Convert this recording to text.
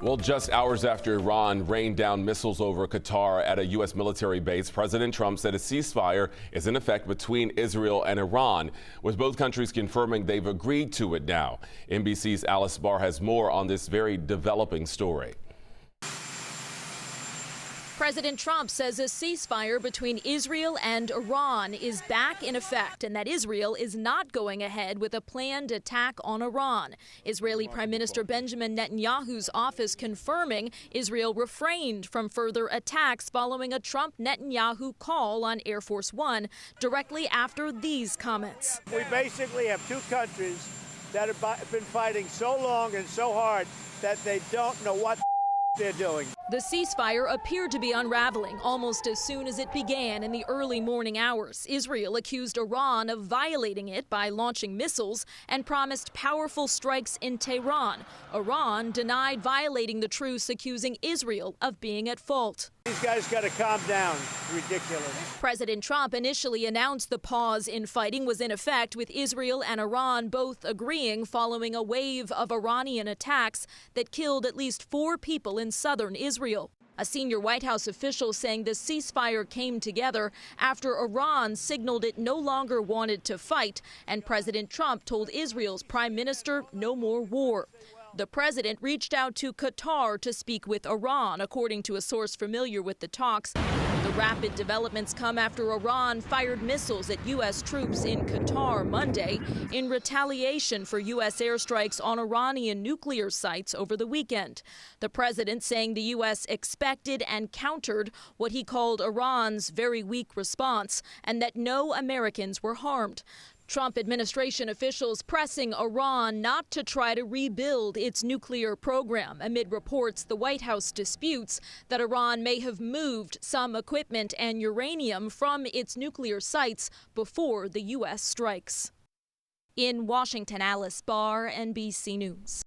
Well, just hours after Iran rained down missiles over Qatar at a U.S. military base, President Trump said a ceasefire is in effect between Israel and Iran, with both countries confirming they've agreed to it now. NBC's Alice Barr has more on this very developing story. President Trump says a ceasefire between Israel and Iran is back in effect and that Israel is not going ahead with a planned attack on Iran. Israeli Prime Minister Benjamin Netanyahu's office confirming Israel refrained from further attacks following a Trump-Netanyahu call on Air Force One directly after these comments. We basically have two countries that have been fighting so long and so hard that they don't know what they're doing. The ceasefire appeared to be unraveling almost as soon as it began in the early morning hours. Israel accused Iran of violating it by launching missiles and promised powerful strikes in Tehran. Iran denied violating the truce, accusing Israel of being at fault. These guys got to calm down. Ridiculous. President Trump initially announced the pause in fighting was in effect, with Israel and Iran both agreeing following a wave of Iranian attacks that killed at least 4 people in southern Israel. A senior White House official saying the ceasefire came together after Iran signaled it no longer wanted to fight, and President Trump told Israel's prime minister no more war. The president reached out to Qatar to speak with Iran, according to a source familiar with the talks. The rapid developments come after Iran fired missiles at U.S. troops in Qatar Monday in retaliation for U.S. airstrikes on Iranian nuclear sites over the weekend. The president saying the U.S. expected and countered what he called Iran's very weak response, and that no Americans were harmed. Trump administration officials pressing Iran not to try to rebuild its nuclear program amid reports the White House disputes that Iran may have moved some equipment and uranium from its nuclear sites before the U.S. strikes. In Washington, Alice Barr, NBC News.